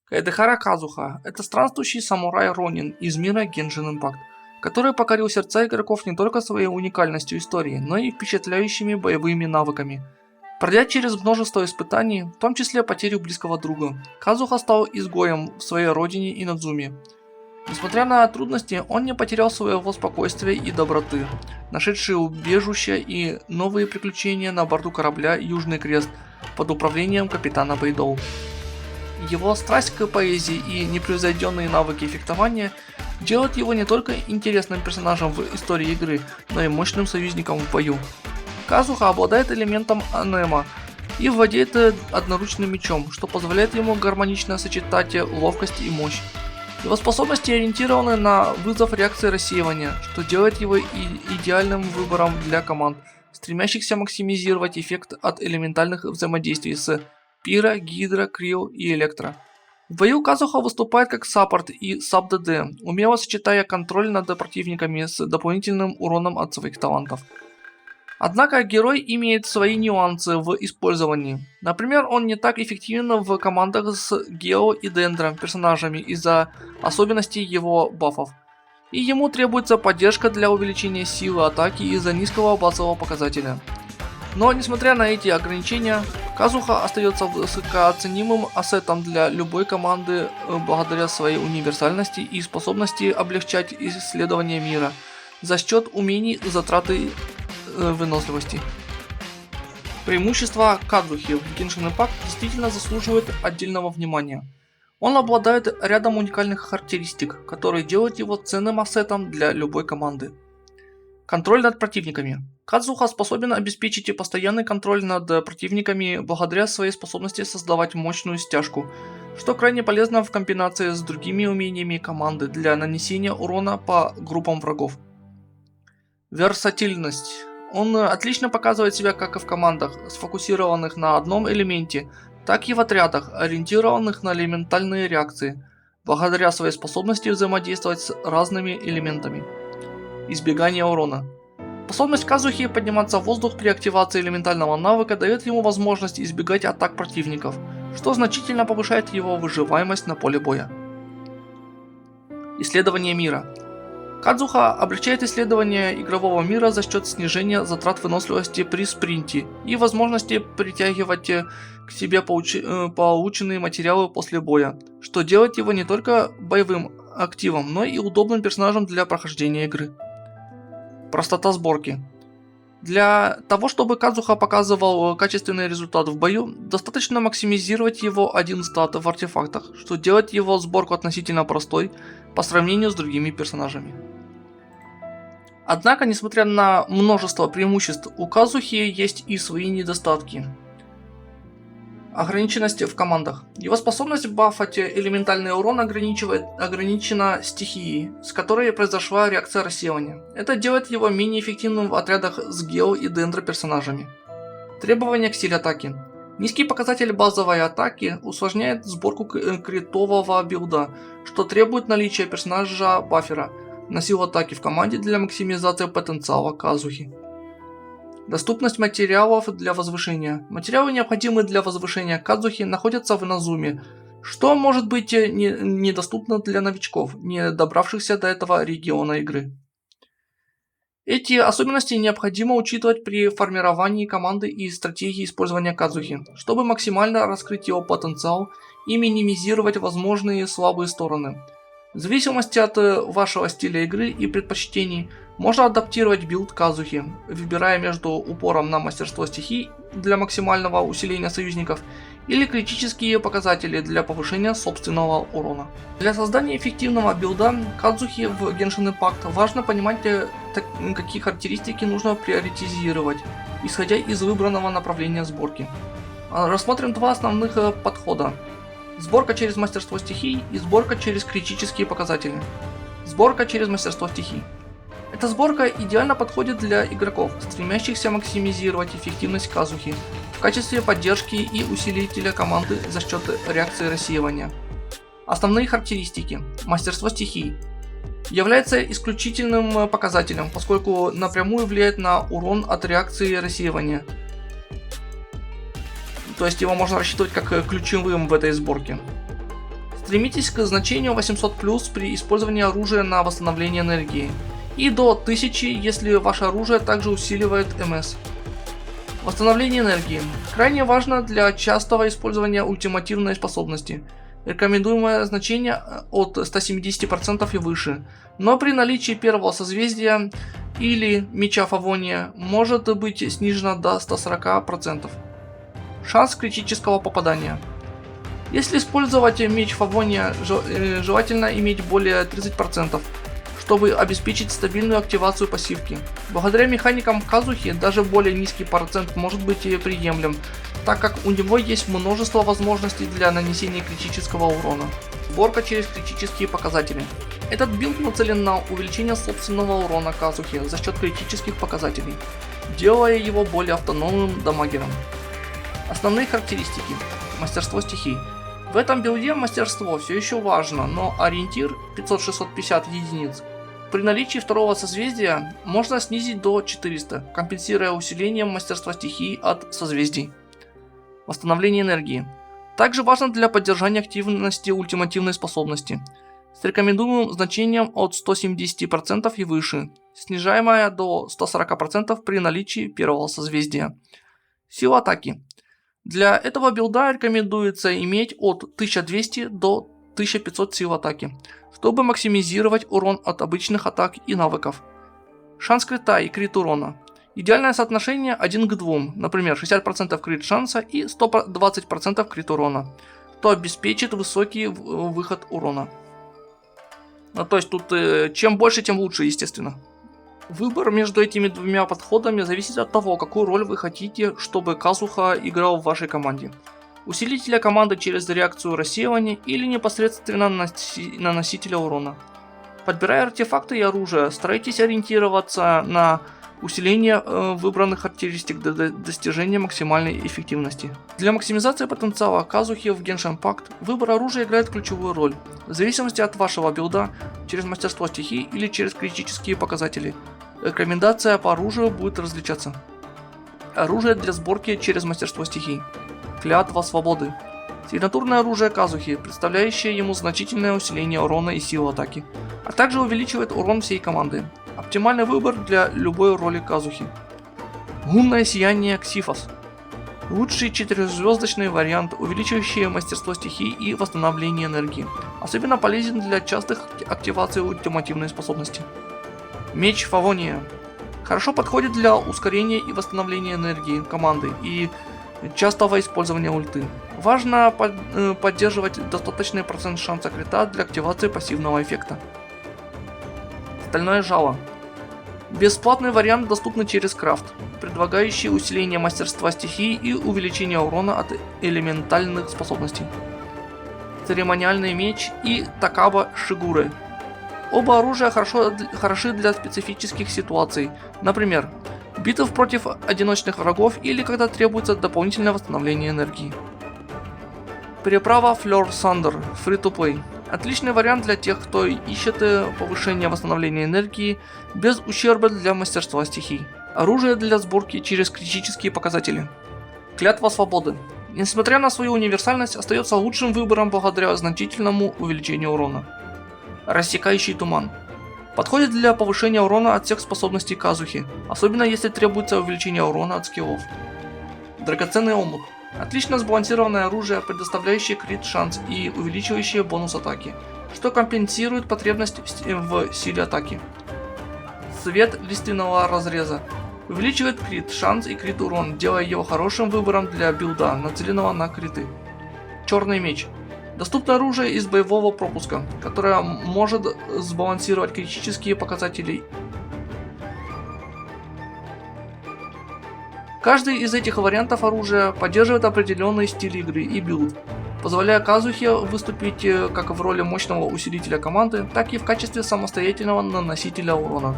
Кайдехара Казуха – это странствующий самурай Ронин из мира Genshin Impact, который покорил сердца игроков не только своей уникальностью истории, но и впечатляющими боевыми навыками. Пройдя через множество испытаний, в том числе потерю близкого друга, Казуха стал изгоем в своей родине Инадзуми. Несмотря на трудности, он не потерял своего спокойствия и доброты, нашедший убежище и новые приключения на борту корабля «Южный Крест» под управлением капитана Бэйдоу. Его страсть к поэзии и непревзойденные навыки фехтования делают его не только интересным персонажем в истории игры, но и мощным союзником в бою. Казуха обладает элементом анема и владеет одноручным мечом, что позволяет ему гармонично сочетать ловкость и мощь. Его способности ориентированы на вызов реакции рассеивания, что делает его идеальным выбором для команд, стремящихся максимизировать эффект от элементальных взаимодействий с Пира, Гидра, Крил и Электро. В бою Казуха выступает как саппорт и саб-ДД, умело сочетая контроль над противниками с дополнительным уроном от своих талантов. Однако герой имеет свои нюансы в использовании. Например, он не так эффективен в командах с Гео и Дендро персонажами из-за особенностей его бафов. И ему требуется поддержка для увеличения силы атаки из-за низкого базового показателя. Но несмотря на эти ограничения, Казуха остается высокооценимым ассетом для любой команды благодаря своей универсальности и способности облегчать исследование мира за счет умений и затраты выносливости. Преимущества Казухи в Genshin Impact действительно заслуживают отдельного внимания. Он обладает рядом уникальных характеристик, которые делают его ценным ассетом для любой команды. Контроль над противниками. Казуха способен обеспечить постоянный контроль над противниками благодаря своей способности создавать мощную стяжку, что крайне полезно в комбинации с другими умениями команды для нанесения урона по группам врагов. Версатильность. Он отлично показывает себя как и в командах, сфокусированных на одном элементе, так и в отрядах, ориентированных на элементальные реакции, благодаря своей способности взаимодействовать с разными элементами. Избегание урона. Способность Казухи подниматься в воздух при активации элементального навыка дает ему возможность избегать атак противников, что значительно повышает его выживаемость на поле боя. Исследование мира. Казуха облегчает исследование игрового мира за счет снижения затрат выносливости при спринте и возможности притягивать к себе полученные материалы после боя, что делает его не только боевым активом, но и удобным персонажем для прохождения игры. Простота сборки. Для того, чтобы Казуха показывал качественный результат в бою, достаточно максимизировать его один стат в артефактах, что делает его сборку относительно простой по сравнению с другими персонажами. Однако, несмотря на множество преимуществ, у Казухи есть и свои недостатки. Ограниченность в командах. Его способность бафать элементальный урон ограничена стихией, с которой произошла реакция рассеивания. Это делает его менее эффективным в отрядах с Гео и Дендро персонажами. Требования к стилю атаки. Низкий показатель базовой атаки усложняет сборку критового билда, что требует наличия персонажа баффера на силу атаки в команде для максимизации потенциала Казухи. Доступность материалов для возвышения. Материалы, необходимые для возвышения Казухи, находятся в Инадзуми, что может быть недоступно для новичков, не добравшихся до этого региона игры. Эти особенности необходимо учитывать при формировании команды и стратегии использования Казухи, чтобы максимально раскрыть его потенциал и минимизировать возможные слабые стороны. В зависимости от вашего стиля игры и предпочтений, можно адаптировать билд Казухи, выбирая между упором на мастерство стихий для максимального усиления союзников или критические показатели для повышения собственного урона. Для создания эффективного билда Казухи в Genshin Impact важно понимать, какие характеристики нужно приоритизировать, исходя из выбранного направления сборки. Рассмотрим два основных подхода. Сборка через мастерство стихий и сборка через критические показатели. Сборка через мастерство стихий. Эта сборка идеально подходит для игроков, стремящихся максимизировать эффективность Казухи в качестве поддержки и усилителя команды за счет реакции рассеивания. Основные характеристики. Мастерство стихий. Является исключительным показателем, поскольку напрямую влияет на урон от реакции рассеивания. То есть его можно рассчитывать как ключевым в этой сборке. Стремитесь к значению 800+ при использовании оружия на восстановление энергии. И до 1000, если ваше оружие также усиливает МС. Восстановление энергии. Крайне важно для частого использования ультимативной способности. Рекомендуемое значение от 170% и выше. Но при наличии первого созвездия или меча Фавония может быть снижено до 140%. Шанс критического попадания. Если использовать меч Фавония, желательно иметь более 30%, чтобы обеспечить стабильную активацию пассивки. Благодаря механикам Казухи даже более низкий процент может быть приемлем, так как у него есть множество возможностей для нанесения критического урона. Сборка через критические показатели. Этот билд нацелен на увеличение собственного урона Казухи за счет критических показателей, делая его более автономным дамагером. Основные характеристики. Мастерство стихий. В этом билде мастерство все еще важно, но ориентир 500-650 единиц. При наличии второго созвездия можно снизить до 400, компенсируя усилением мастерства стихий от созвездий. Восстановление энергии. Также важно для поддержания активности ультимативной способности, с рекомендуемым значением от 170% и выше, снижаемая до 140% при наличии первого созвездия. Сила атаки. Для этого билда рекомендуется иметь от 1200 до 1500 сил атаки, чтобы максимизировать урон от обычных атак и навыков. Шанс крита и крит урона. Идеальное соотношение 1 к 2, например 60% крит шанса и 120% крит урона, что обеспечит высокий выход урона. То есть тут чем больше, тем лучше, естественно. Выбор между этими двумя подходами зависит от того, какую роль вы хотите, чтобы Казуха играл в вашей команде. Усилителя команды через реакцию рассеивания или непосредственно на носителя урона. Подбирая артефакты и оружие, старайтесь ориентироваться на усиление выбранных характеристик до достижения максимальной эффективности. Для максимизации потенциала Казухи в Genshin Impact выбор оружия играет ключевую роль, в зависимости от вашего билда, через мастерство стихий или через критические показатели. Рекомендация по оружию будет различаться. Оружие для сборки через мастерство стихий. Клятва свободы. Сигнатурное оружие Казухи, представляющее ему значительное усиление урона и силы атаки, а также увеличивает урон всей команды. Оптимальный выбор для любой роли Казухи. Лунное сияние Ксифос. Лучший 4-звездочный вариант, увеличивающий мастерство стихий и восстановление энергии. Особенно полезен для частых активаций ультимативной способности. Меч Фавония. Хорошо подходит для ускорения и восстановления энергии команды и частого использования ульты. Важно поддерживать достаточный процент шанса крита для активации пассивного эффекта. Стальное жало. Бесплатный вариант доступный через крафт, предлагающий усиление мастерства стихий и увеличение урона от элементальных способностей. Церемониальный меч и Такаба Шигуры. Оба оружия хороши для специфических ситуаций, например, битв против одиночных врагов или когда требуется дополнительное восстановление энергии. Переправа Fleur Thunder Free-to-Play. Отличный вариант для тех, кто ищет повышение восстановления энергии без ущерба для мастерства стихий. Оружие для сборки через критические показатели. Клятва свободы. Несмотря на свою универсальность, остается лучшим выбором благодаря значительному увеличению урона. Рассекающий туман. Подходит для повышения урона от всех способностей Казухи, особенно если требуется увеличение урона от скиллов. Драгоценный омут. Отлично сбалансированное оружие, предоставляющее крит шанс и увеличивающее бонус атаки, что компенсирует потребность в силе атаки. Свет лиственного разреза. Увеличивает крит шанс и крит урон, делая его хорошим выбором для билда, нацеленного на криты. Черный меч. Доступно оружие из боевого пропуска, которое может сбалансировать критические показатели. Каждый из этих вариантов оружия поддерживает определенный стиль игры и билд, позволяя Казухе выступить как в роли мощного усилителя команды, так и в качестве самостоятельного наносителя урона.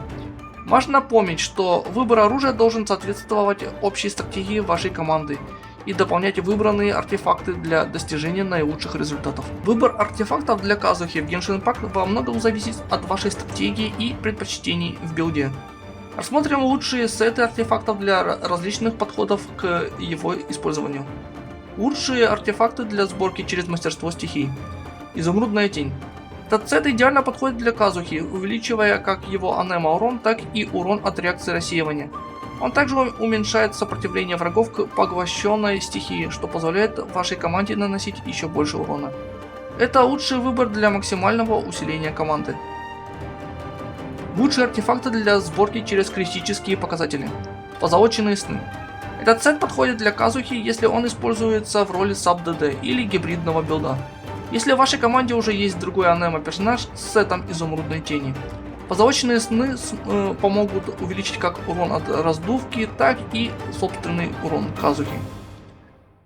Важно помнить, что выбор оружия должен соответствовать общей стратегии вашей команды и дополнять выбранные артефакты для достижения наилучших результатов. Выбор артефактов для Казухи в Genshin Impact во многом зависит от вашей стратегии и предпочтений в билде. Рассмотрим лучшие сеты артефактов для различных подходов к его использованию. Лучшие артефакты для сборки через мастерство стихий. Изумрудная тень. Этот сет идеально подходит для Казухи, увеличивая как его анема урон, так и урон от реакции рассеивания. Он также уменьшает сопротивление врагов к поглощенной стихии, что позволяет вашей команде наносить еще больше урона. Это лучший выбор для максимального усиления команды. Лучшие артефакты для сборки через критические показатели. Позолоченные сны. Этот сет подходит для Казухи, если он используется в роли саб-ДД или гибридного билда. Если в вашей команде уже есть другой анема персонаж с сетом изумрудной тени. Позолоченные сны помогут увеличить как урон от раздувки, так и собственный урон Казухи.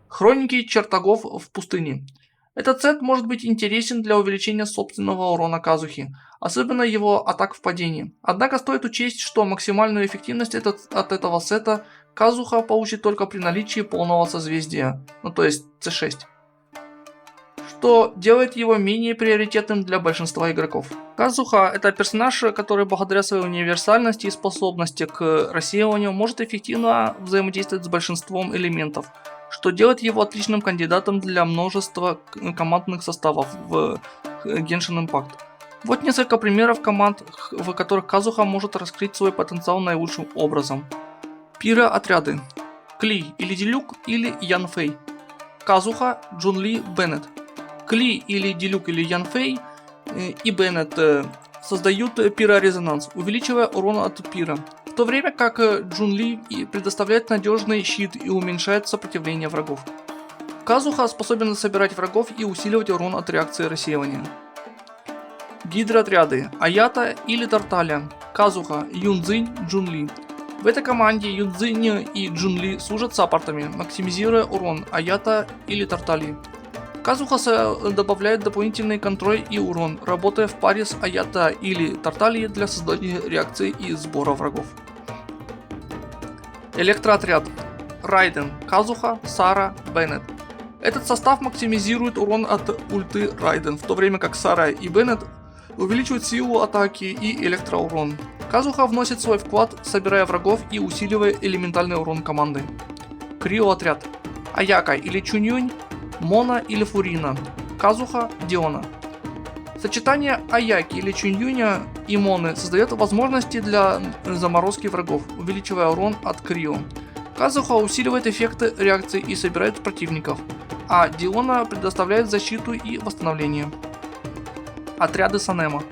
Хроники чертогов в пустыне. Этот сет может быть интересен для увеличения собственного урона Казухи, особенно его атак в падении. Однако стоит учесть, что максимальную эффективность от этого сета Казуха получит только при наличии полного созвездия, то есть C6. Что делает его менее приоритетным для большинства игроков. Казуха — это персонаж, который благодаря своей универсальности и способности к рассеиванию может эффективно взаимодействовать с большинством элементов, что делает его отличным кандидатом для множества командных составов в Genshin Impact. Вот несколько примеров команд, в которых Казуха может раскрыть свой потенциал наилучшим образом. Пиро-отряды. Кли или Дилюк или Ян Фэй. Казуха, Джун Ли, Беннет. Кли или Дилюк или Ян Фэй и Беннет создают пиро-резонанс, увеличивая урон от пира, в то время как Джун Ли предоставляет надежный щит и уменьшает сопротивление врагов. Казуха способен собирать врагов и усиливать урон от реакции рассеивания. Гидроотряды. Аята или Тарталья. Казуха, Юнцзинь, Джун Ли. В этой команде Юнцзинь и Джун Ли служат саппортами, максимизируя урон Аята или Тартальи. Казуха добавляет дополнительный контроль и урон, работая в паре с Аята или Тартальей для создания реакции и сбора врагов. Электроотряд. Райден, Казуха, Сара, Беннет. Этот состав максимизирует урон от ульты Райден, в то время как Сара и Беннет увеличивают силу атаки и электроурон. Казуха вносит свой вклад, собирая врагов и усиливая элементальный урон команды. Крио-отряд. Аяка или Чуньюнь, Мона или Фурина, Казуха, Диона. Сочетание Аяки или Чуньюня и Моны создает возможности для заморозки врагов, увеличивая урон от Крио. Казуха усиливает эффекты реакции и собирает противников, а Диона предоставляет защиту и восстановление. Отряды Санема.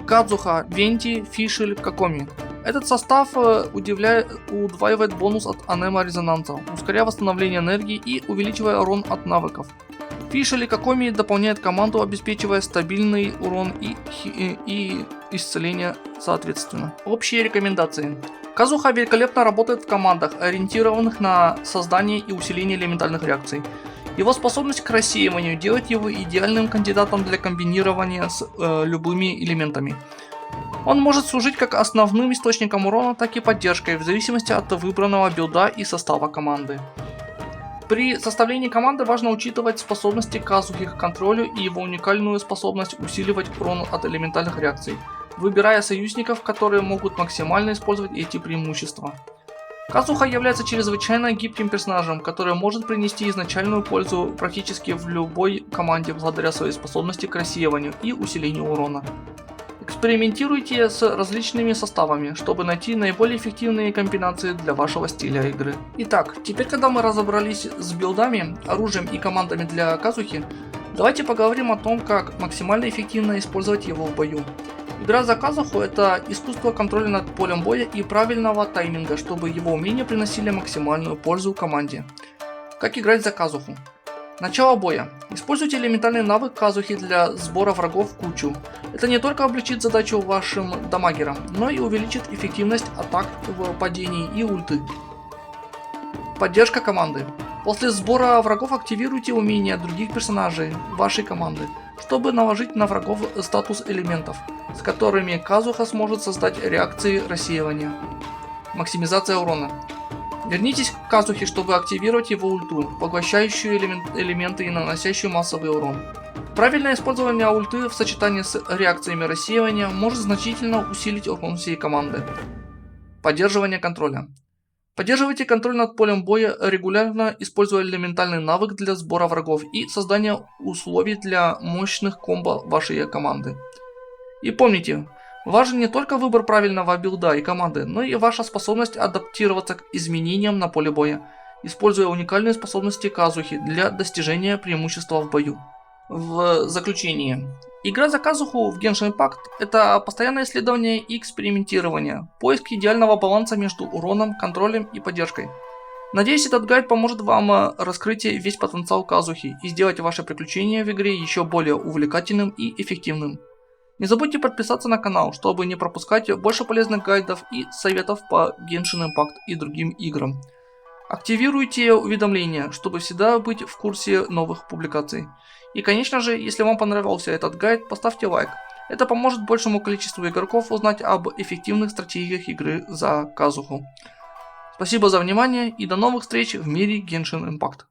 Кадзуха, Венти, Фишель, Какоми. Этот состав удваивает бонус от анема резонанса, ускоряя восстановление энергии и увеличивая урон от навыков. Фишель и Какоми дополняет команду, обеспечивая стабильный урон и исцеление соответственно. Общие рекомендации. Казуха великолепно работает в командах, ориентированных на создание и усиление элементальных реакций. Его способность к рассеиванию делает его идеальным кандидатом для комбинирования с любыми элементами. Он может служить как основным источником урона, так и поддержкой, в зависимости от выбранного билда и состава команды. При составлении команды важно учитывать способности Казухи к контролю и его уникальную способность усиливать урон от элементальных реакций, выбирая союзников, которые могут максимально использовать эти преимущества. Казуха является чрезвычайно гибким персонажем, который может принести изначальную пользу практически в любой команде благодаря своей способности к рассеиванию и усилению урона. Экспериментируйте с различными составами, чтобы найти наиболее эффективные комбинации для вашего стиля игры. Итак, теперь когда мы разобрались с билдами, оружием и командами для Казухи, давайте поговорим о том, как максимально эффективно использовать его в бою. Игра за Казуху — это искусство контроля над полем боя и правильного тайминга, чтобы его умения приносили максимальную пользу команде. Как играть за Казуху? Начало боя. Используйте элементарный навык Казухи для сбора врагов в кучу. Это не только облегчит задачу вашим дамагерам, но и увеличит эффективность атак в падении и ульты. Поддержка команды. После сбора врагов активируйте умения других персонажей вашей команды, чтобы наложить на врагов статус элементов, с которыми Казуха сможет создать реакции рассеивания. Максимизация урона. Вернитесь к Казухе, чтобы активировать его ульту, поглощающую элементы и наносящую массовый урон. Правильное использование ульты в сочетании с реакциями рассеивания может значительно усилить урон всей команды. Поддерживание контроля. Поддерживайте контроль над полем боя, регулярно используя элементальный навык для сбора врагов и создания условий для мощных комбо вашей команды. И помните, важен не только выбор правильного билда и команды, но и ваша способность адаптироваться к изменениям на поле боя, используя уникальные способности Казухи для достижения преимущества в бою. В заключение. Игра за Казуху в Genshin Impact – это постоянное исследование и экспериментирование, поиск идеального баланса между уроном, контролем и поддержкой. Надеюсь, этот гайд поможет вам раскрыть весь потенциал Казухи и сделать ваше приключение в игре еще более увлекательным и эффективным. Не забудьте подписаться на канал, чтобы не пропускать больше полезных гайдов и советов по Genshin Impact и другим играм. Активируйте уведомления, чтобы всегда быть в курсе новых публикаций. И конечно же, если вам понравился этот гайд, поставьте лайк. Это поможет большему количеству игроков узнать об эффективных стратегиях игры за Казуху. Спасибо за внимание и до новых встреч в мире Genshin Impact.